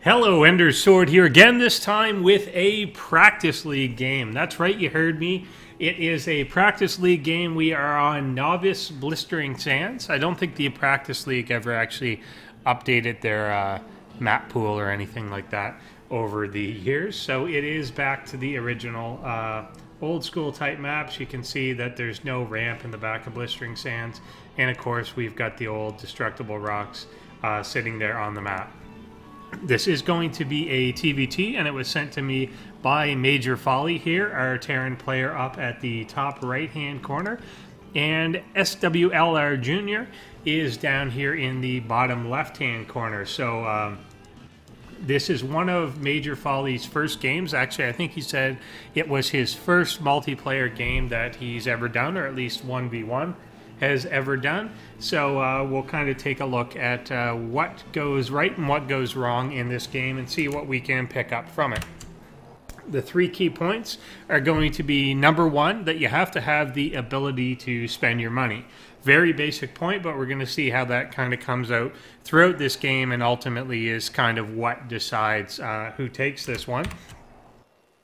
Hello, Endersword here again, this time with a Practice League game. That's right, you heard me. It is a Practice League game. We are on Novice Blistering Sands. I don't think the Practice League ever actually updated their map pool or anything like that over the years. So it is back to the original old school type maps. You can see that there's no ramp in the back of Blistering Sands. And of course, we've got the old destructible rocks sitting there on the map. This is going to be a TVT, and it was sent to me by Major Folly here, our Terran player up at the top right-hand corner. And SWLR Jr. is down here in the bottom left-hand corner. So this is one of Major Folly's first games. Actually, I think he said it was his first multiplayer game that he's ever done, or at least 1v1 has ever done. So we'll kind of take a look at what goes right and what goes wrong in this game and see what we can pick up from it. The three key points are going to be, number one, that you have to have the ability to spend your money. Very basic point, but we're going to see how that kind of comes out throughout this game and ultimately is kind of what decides who takes this one.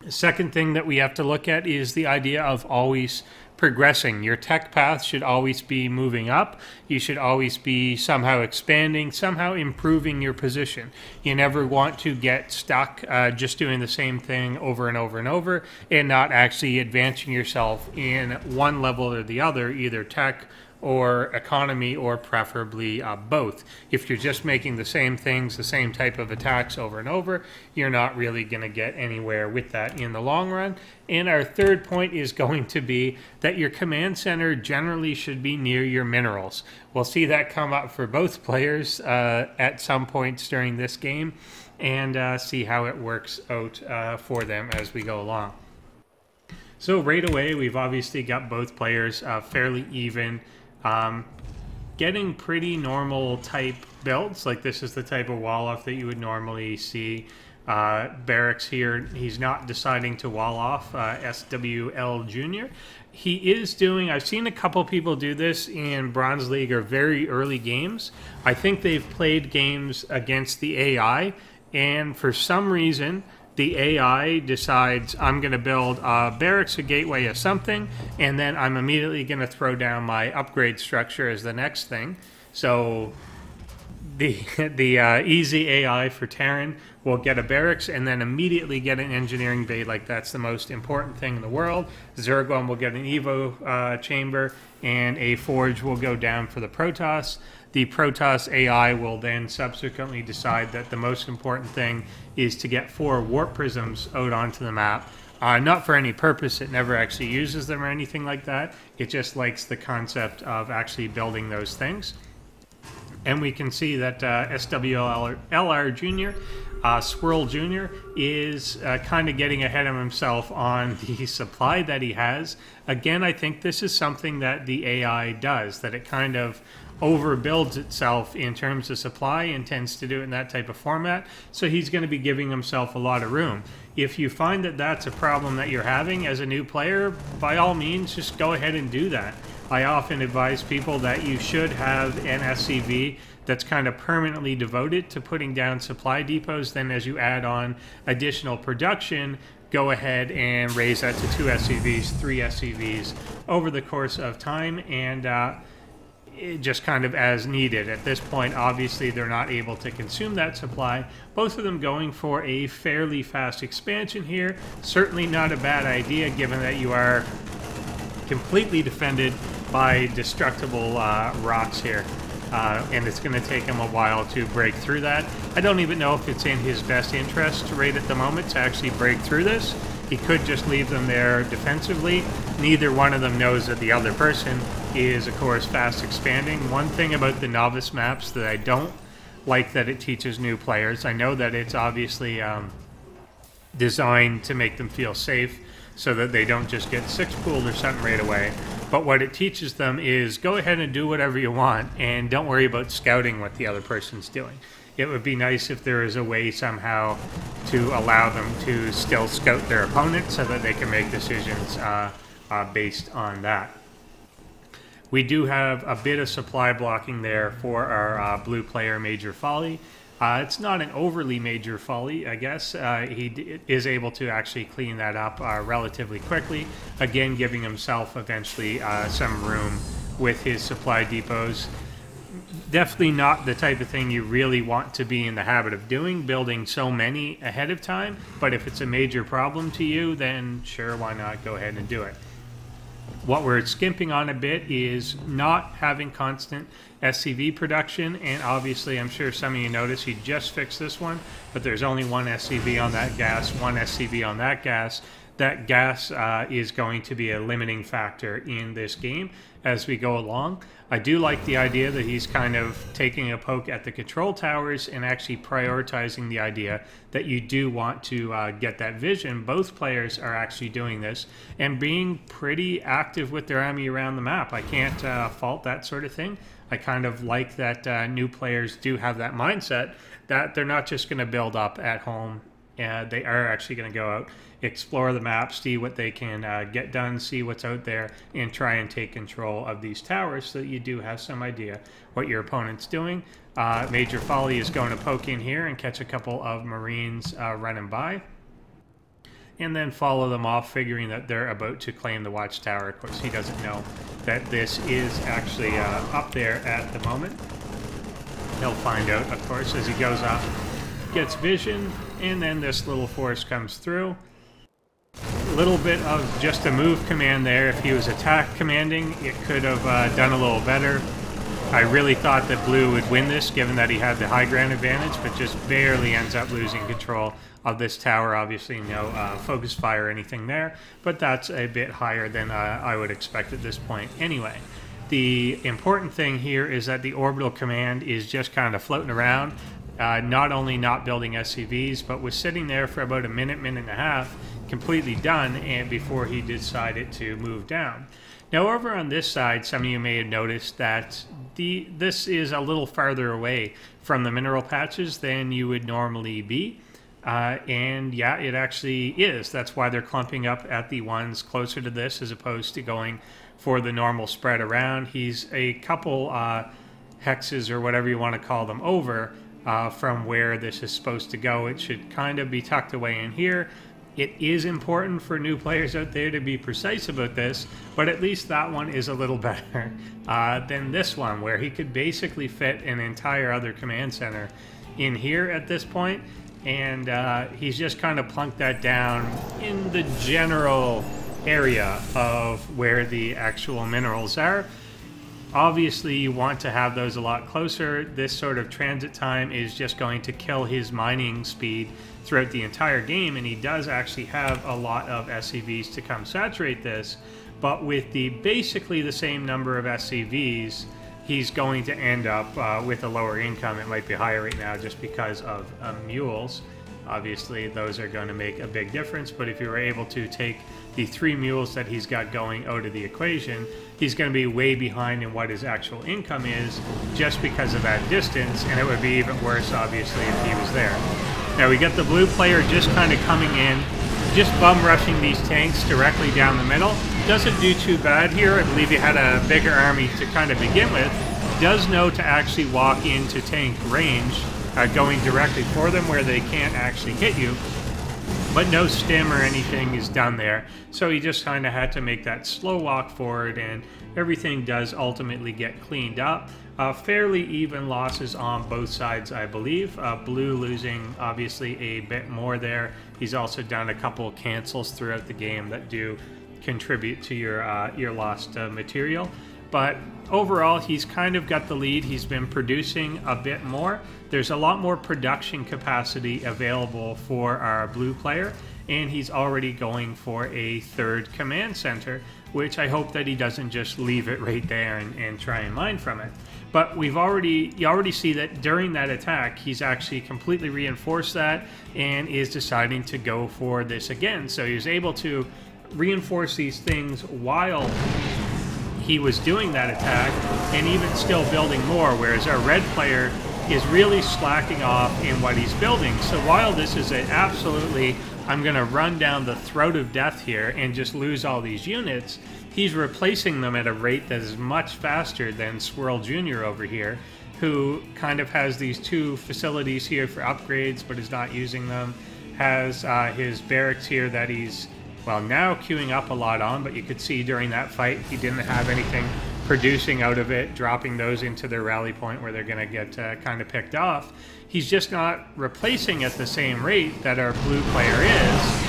The second thing that we have to look at is the idea of always progressing. Your tech path should always be moving up. You should always be somehow expanding, somehow improving your position. You never want to get stuck just doing the same thing over and over and over and not actually advancing yourself in one level or the other, either tech or economy, or preferably both. If you're just making the same things, the same type of attacks over and over, you're not really going to get anywhere with that in the long run. And our third point is going to be that your command center generally should be near your minerals. We'll see that come up for both players at some points during this game, and see how it works out for them as we go along. So right away, we've obviously got both players fairly even. Getting pretty normal type builds. Like, this is the type of wall off that you would normally see. Barracks here, he's not deciding to wall off. SWL Jr. He is doing, I've seen a couple people do this in Bronze League or very early games. I think they've played games against the AI, and for some reason the AI decides, I'm going to build a barracks, a gateway, a something, and then I'm immediately going to throw down my upgrade structure as the next thing. So the easy AI for Terran will get a barracks and then immediately get an engineering bay, like that's the most important thing in the world. Zergon will get an Evo chamber, and a forge will go down for the Protoss. The Protoss AI will then subsequently decide that the most important thing is to get 4 warp prisms out onto the map. Not for any purpose, it never actually uses them or anything like that. It just likes the concept of actually building those things. And we can see that SWLR Jr., Swirl Jr., is kind of getting ahead of himself on the supply that he has. Again, I think this is something that the AI does, that it kind of overbuilds itself in terms of supply and tends to do it in that type of format. So he's going to be giving himself a lot of room. If you find that that's a problem that you're having as a new player, by all means, just go ahead and do that. I often advise people that you should have an SCV that's kind of permanently devoted to putting down supply depots. Then as you add on additional production, go ahead and raise that to 2 SCVs, 3 SCVs over the course of time, and just kind of as needed. At this point, obviously, they're not able to consume that supply. Both of them going for a fairly fast expansion here. Certainly not a bad idea, given that you are completely defended by destructible rocks here. And it's going to take him a while to break through that. I don't even know if it's in his best interest right at the moment to actually break through this. He could just leave them there defensively. Neither one of them knows that the other person is, of course, fast expanding. One thing about the novice maps that I don't like that it teaches new players, I know that it's obviously designed to make them feel safe so that they don't just get 6-pooled or something right away. But what it teaches them is go ahead and do whatever you want and don't worry about scouting what the other person's doing. It would be nice if there is a way somehow to allow them to still scout their opponent so that they can make decisions based on that. We do have a bit of supply blocking there for our blue player, Major Folly. It's not an overly major folly, I guess. He is able to actually clean that up relatively quickly, again giving himself eventually some room with his supply depots. Definitely not the type of thing you really want to be in the habit of doing, building so many ahead of time, but if it's a major problem to you, then sure, why not go ahead and do it. What we're skimping on a bit is not having constant SCV production, and obviously I'm sure some of you noticed he just fixed this one, but there's only one SCV on that gas, one SCV on that gas. That gas is going to be a limiting factor in this game as we go along. I do like the idea that he's kind of taking a poke at the control towers and actually prioritizing the idea that you do want to get that vision. Both players are actually doing this and being pretty active with their army around the map. I can't fault that sort of thing. I kind of like that new players do have that mindset that they're not just going to build up at home. They are actually going to go out, explore the map, see what they can get done, see what's out there, and try and take control of these towers so that you do have some idea what your opponent's doing. Major Folly is going to poke in here and catch a couple of Marines running by, and then follow them off, figuring that they're about to claim the watchtower. Of course, he doesn't know that this is actually up there at the moment. He'll find out, of course, as he goes up, gets vision, and then this little force comes through. A little bit of just a move command there. If he was attack commanding, it could have done a little better. I really thought that blue would win this, given that he had the high ground advantage, but just barely ends up losing control of this tower. Obviously no focus fire or anything there, but that's a bit higher than I would expect at this point anyway. The important thing here is that the orbital command is just kind of floating around. Not only not building SCVs, but was sitting there for about a minute, minute and a half, completely done, and before he decided to move down. Now over on this side, some of you may have noticed that this is a little farther away from the mineral patches than you would normally be. And yeah, it actually is. That's why they're clumping up at the ones closer to this as opposed to going for the normal spread around. He's a couple hexes or whatever you want to call them over from where this is supposed to go. It should kind of be tucked away in here. It is important for new players out there to be precise about this, but at least that one is a little better than this one, where he could basically fit an entire other command center in here at this point, and he's just kind of plunked that down in the general area of where the actual minerals are. Obviously, you want to have those a lot closer. This sort of transit time is just going to kill his mining speed throughout the entire game, and he does actually have a lot of SCVs to come saturate this, but with basically the same number of SCVs, he's going to end up with a lower income. It might be higher right now just because of mules. Obviously, those are going to make a big difference, but if you were able to take the 3 mules that he's got going out of the equation, he's going to be way behind in what his actual income is just because of that distance, and it would be even worse, obviously, if he was there. Now, we got the blue player just kind of coming in, just bum rushing these tanks directly down the middle. Doesn't do too bad here. I believe he had a bigger army to kind of begin with. Does know to actually walk into tank range, going directly for them where they can't actually hit you, but no stim or anything is done there. So he just kind of had to make that slow walk forward, and everything does ultimately get cleaned up. Fairly even losses on both sides, I believe. Blue losing obviously a bit more there. He's also done a couple cancels throughout the game that do contribute to your lost material. But overall, he's kind of got the lead. He's been producing a bit more. There's a lot more production capacity available for our blue player, and he's already going for a 3rd command center, which I hope that he doesn't just leave it right there and try and mine from it. But you already see that during that attack, he's actually completely reinforced that and is deciding to go for this again. So he was able to reinforce these things while he was doing that attack, and even still building more, whereas our red player is really slacking off in what he's building. So while this is an absolutely I'm going to run down the throat of death here and just lose all these units, he's replacing them at a rate that is much faster than Swirl Jr. over here, who kind of has these 2 facilities here for upgrades but is not using them, has his barracks here that he's, well, now queuing up a lot on, but you could see during that fight he didn't have anything producing out of it, dropping those into their rally point where they're going to get kind of picked off. He's just not replacing at the same rate that our blue player is.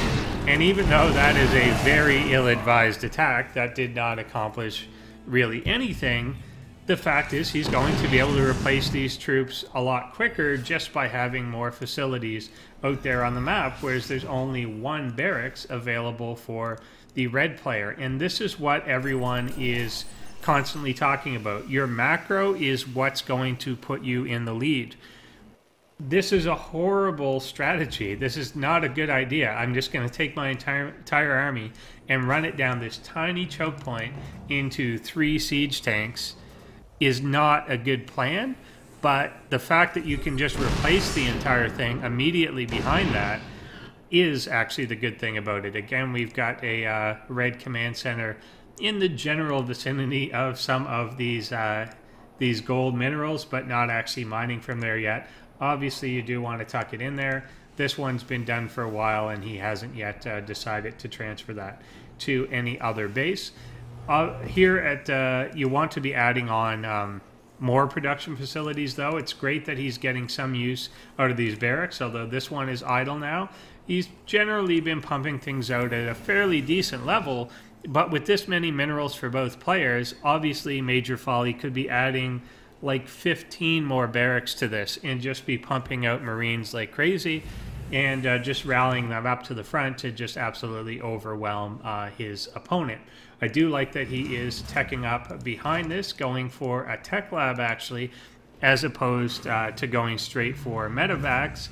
And even though that is a very ill-advised attack that did not accomplish really anything, the fact is he's going to be able to replace these troops a lot quicker just by having more facilities out there on the map, whereas there's only 1 barracks available for the red player. And this is what everyone is constantly talking about. Your macro is what's going to put you in the lead. This is a horrible strategy. This is not a good idea. I'm just going to take my entire army and run it down this tiny choke point into 3 siege tanks is not a good plan, but the fact that you can just replace the entire thing immediately behind that is actually the good thing about it. Again, we've got a red command center in the general vicinity of some of these gold minerals, but not actually mining from there yet. Obviously, you do want to tuck it in there. This one's been done for a while, and he hasn't yet decided to transfer that to any other base. Here at you want to be adding on more production facilities, though. It's great that he's getting some use out of these barracks, although this one is idle now. He's generally been pumping things out at a fairly decent level, but with this many minerals for both players, obviously Major Folly could be adding like 15 more barracks to this and just be pumping out Marines like crazy and just rallying them up to the front to just absolutely overwhelm his opponent. I do like that he is teching up behind this, going for a tech lab actually, as opposed to going straight for medevacs.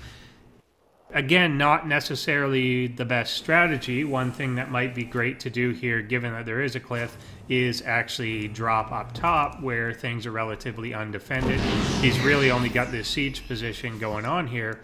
Again, not necessarily the best strategy. One thing that might be great to do here, given that there is a cliff, is actually drop up top where things are relatively undefended. He's really only got this siege position going on here,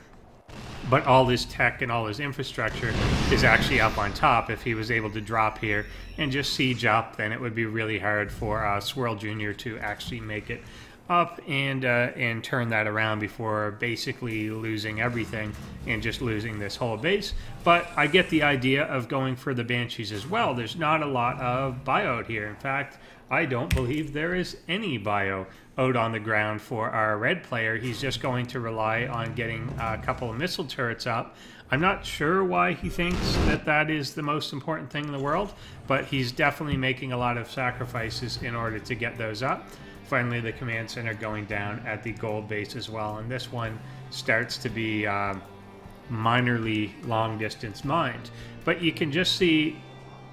but all his tech and all his infrastructure is actually up on top. If he was able to drop here and just siege up, then it would be really hard for Swirl Jr. to actually make it up and turn that around before basically losing everything and just losing this whole base. But I get the idea of going for the Banshees as well. There's not a lot of bio out here. In fact, I don't believe there is any bio out on the ground for our red player. He's just going to rely on getting a couple of missile turrets up. I'm not sure why he thinks that that is the most important thing in the world, but he's definitely making a lot of sacrifices in order to get those up. Finally, the command center going down at the gold base as well, and this one starts to be minorly long distance mined. But you can just see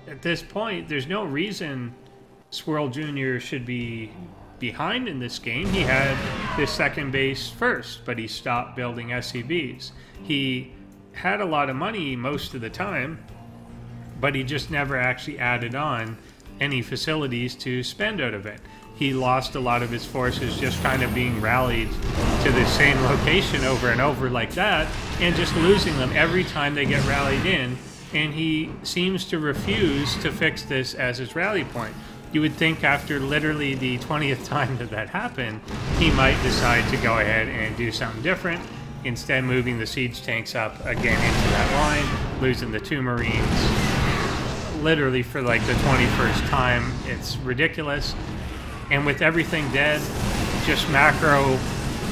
at this point there's no reason Swirl Jr. should be behind in this game. He had his second base first, but he stopped building SCBs. He had a lot of money most of the time, but he just never actually added on any facilities to spend out of it. He lost a lot of his forces just kind of being rallied to the same location over and over like that, and just losing them every time they get rallied in, and he seems to refuse to fix this as his rally point. You would think after literally the 20th time that that happened, he might decide to go ahead and do something different, instead moving the siege tanks up again into that line, losing the 2 Marines literally for like the 21st time. It's ridiculous. And with everything dead, just macro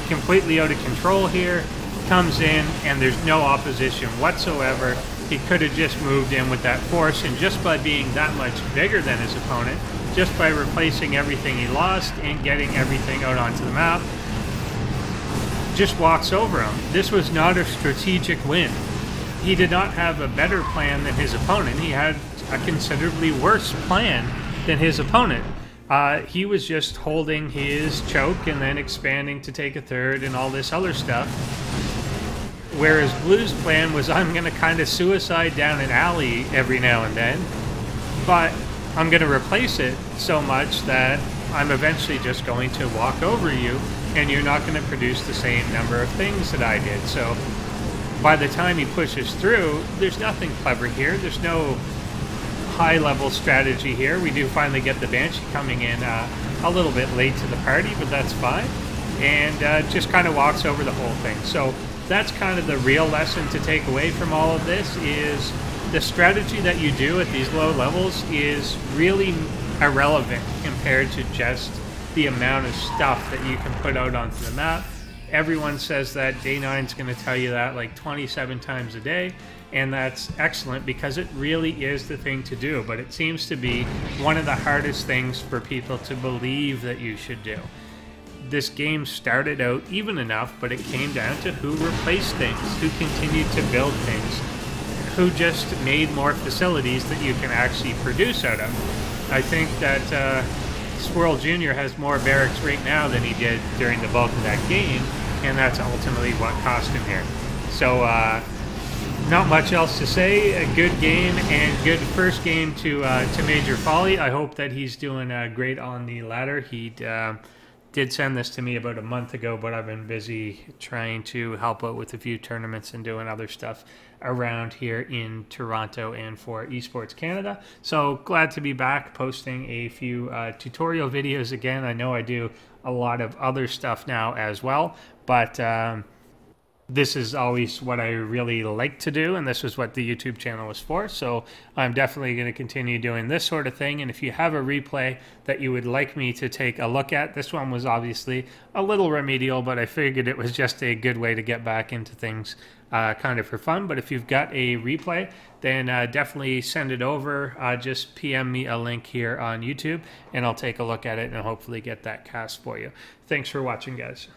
completely out of control here, comes in and there's no opposition whatsoever. He could have just moved in with that force, and just by being that much bigger than his opponent, just by replacing everything he lost and getting everything out onto the map, just walks over him. This was not a strategic win. He did not have a better plan than his opponent. He had a considerably worse plan than his opponent. He was just holding his choke and then expanding to take a third and all this other stuff. Whereas Blue's plan was, I'm going to kind of suicide down an alley every now and then, but I'm going to replace it so much that I'm eventually just going to walk over you and you're not going to produce the same number of things that I did. So by the time he pushes through, there's nothing clever here. There's no high-level strategy here. We do finally get the Banshee coming in a little bit late to the party, but that's fine. And just kind of walks over the whole thing. So that's kind of the real lesson to take away from all of this, is the strategy that you do at these low levels is really irrelevant compared to just the amount of stuff that you can put out onto the map. Everyone says that. Day 9 is going to tell you that like 27 times a day, and that's excellent because it really is the thing to do, but it seems to be one of the hardest things for people to believe that you should do. This game started out even enough, but it came down to who replaced things, who continued to build things, who just made more facilities that you can actually produce out of. I think that Swirl Jr. has more barracks right now than he did during the bulk of that game, and that's ultimately what cost him here. So, not much else to say. A good game and good first game to Major Folly. I hope that he's doing great on the ladder. He did send this to me about a month ago, but I've been busy trying to help out with a few tournaments and doing other stuff around here in Toronto and for Esports Canada. So glad to be back posting a few tutorial videos again. I know I do a lot of other stuff now as well, but this is always what I really like to do, and this is what the YouTube channel was for. So I'm definitely going to continue doing this sort of thing. And if you have a replay that you would like me to take a look at, this one was obviously a little remedial, but I figured it was just a good way to get back into things kind of for fun. But if you've got a replay, then definitely send it over. Just PM me a link here on YouTube, and I'll take a look at it and hopefully get that cast for you. Thanks for watching, guys.